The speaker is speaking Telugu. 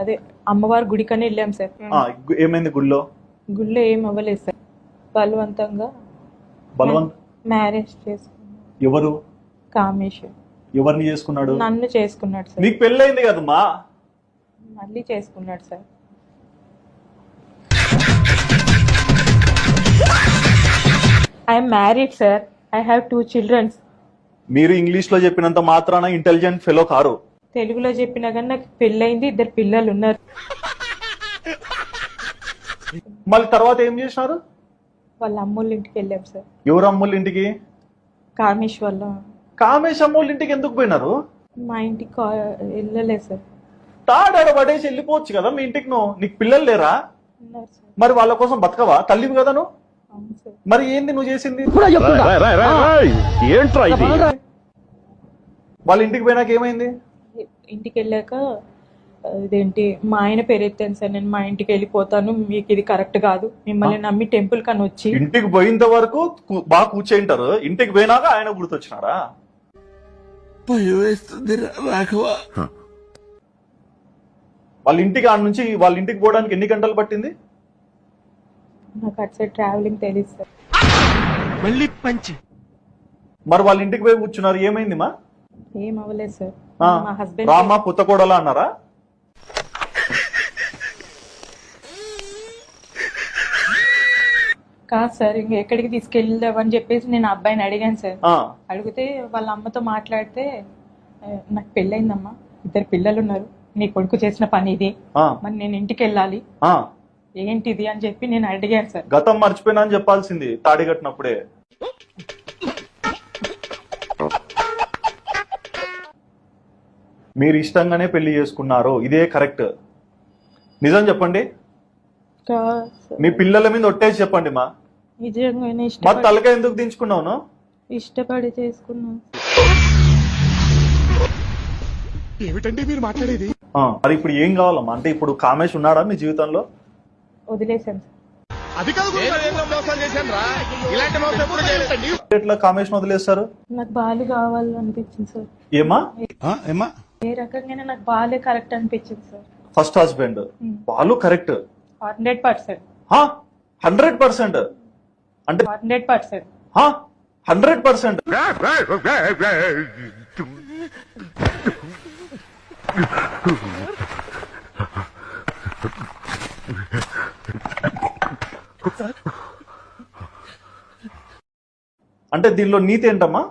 అదే అమ్మవారి గుడికని వెళ్ళాం సార్. ఏమైంది గుళ్ళో? గుళ్ళో ఏం అవ్వలేదు సార్. బలవంతంగా మ్యారేజ్ చేసుకున్నాడు. ఎవరు? కామేశ్వర్. ఎవరిని చేసుకున్నాడు? నన్ను చేసుకున్నాడు సార్. నీకు పెళ్ళైంది కదమ్మా? మళ్ళీ చేసుకున్నాడు sir. I'm married sir. I have 2 children. మీరు ఇంగ్లీష్ లో చెప్పినంత మాత్రాన ఇంటెలిజెంట్ ఫెలో కారు. తెలుగులో చెప్పినా కానీ నాకు పెళ్ళైంది, 2 పిల్లలు ఉన్నారు. మళ్ళీ తర్వాత ఏం చేసినారు? వాళ్ళ అమ్మోళ్ళ ఇంటికి వెళ్ళాం సార్. ఎవరు అమ్మోళ్ళ ఇంటికి? కామేశ్వర్లో. కామేశ్ అమ్మోళ్ళ ఇంటికి ఎందుకు పోయినారు? మా ఇంటికి వెళ్ళలేదు సార్. తాడాడ పడేసి వెళ్ళిపోవచ్చు కదా మీ ఇంటికి. నీకు పిల్లలు లేరా? ఉన్నారు సార్. మరి వాళ్ళ కోసం బతకవా? తల్లివి కదా నువ్వు. అవును సార్. మరి ఏంది నువ్వు చేసింది? వాళ్ళ ఇంటికి పోయినాక ఏమైంది? ఇంటికి వెళ్ళాక ఇదేంటి మా ఆయన పేరు ఎత్తాను సార్. నేను మా ఇంటికి వెళ్ళిపోతాను, మీకు ఇది కరెక్ట్ కాదు, మిమ్మల్ని నమ్మి టెంపుల్ కని వచ్చి. ఇంటికి పోయినంత వరకు బాగా కూర్చేంటారు, ఇంటికి పోయినాక ఆయన గుర్తొచ్చినాడా? వాళ్ళ ఇంటికి ఆడ నుంచి వాళ్ళ ఇంటికి పోవడానికి ఎన్ని గంటలు పట్టింది? నాకు అటు సైడ్ ట్రావెలింగ్ తెలియదు సార్. మరి వాళ్ళ ఇంటికి పోయి కూర్చున్నారు, ఏమైంది మా? ఏం అవ్వలేదు సార్. మా హస్బెండ్ రామా పుత్తకోడలా అన్నారా? కాదు సార్, ఇంక ఎక్కడికి తీసుకెళ్దామని చెప్పేసి నేను అబ్బాయిని అడిగాను సార్. అడిగితే వాళ్ళ అమ్మతో మాట్లాడితే, నాకు పెళ్ళయిందమ్మా, 2 పిల్లలు ఉన్నారు, నీ కొడుకు చేసిన పని ఇది, మరి నేను ఇంటికి వెళ్ళాలి, ఏంటిది అని చెప్పి నేను అడిగాను సార్. గతం మర్చిపోయినా అని చెప్పాల్సింది తాడి కట్టినప్పుడే. మీరు ఇష్టంగానే పెళ్లి చేసుకున్నారు, ఇదే కరెక్ట్. నిజం చెప్పండి. మీ పిల్లల మీద ఒట్టేసి చెప్పండి మా. నిజంగానే మా తలక ఎందుకు దించుకున్నావు? ఇష్టపడి చేసుకున్నాను. ఏమిటండి మీరు మాట్లాడేది? మరి ఇప్పుడు ఏం కావాలమ్మా? అంటే ఇప్పుడు కామేష్ ఉన్నాడా మీ జీవితంలో? వదిలేసాను సార్. ఎట్లా కామేష్ వదిలేస్తారు? నాకు బాలు కావాలనిపించింది సార్. ఏమా? ఏ రకంగానే నాకు బాలే కరెక్ట్ అనిపించింది sir. First husband Balu correct 100%. 100% అంటే 100%. 100%. అంటే దీనిలో నీతి ఏంటమ్మా?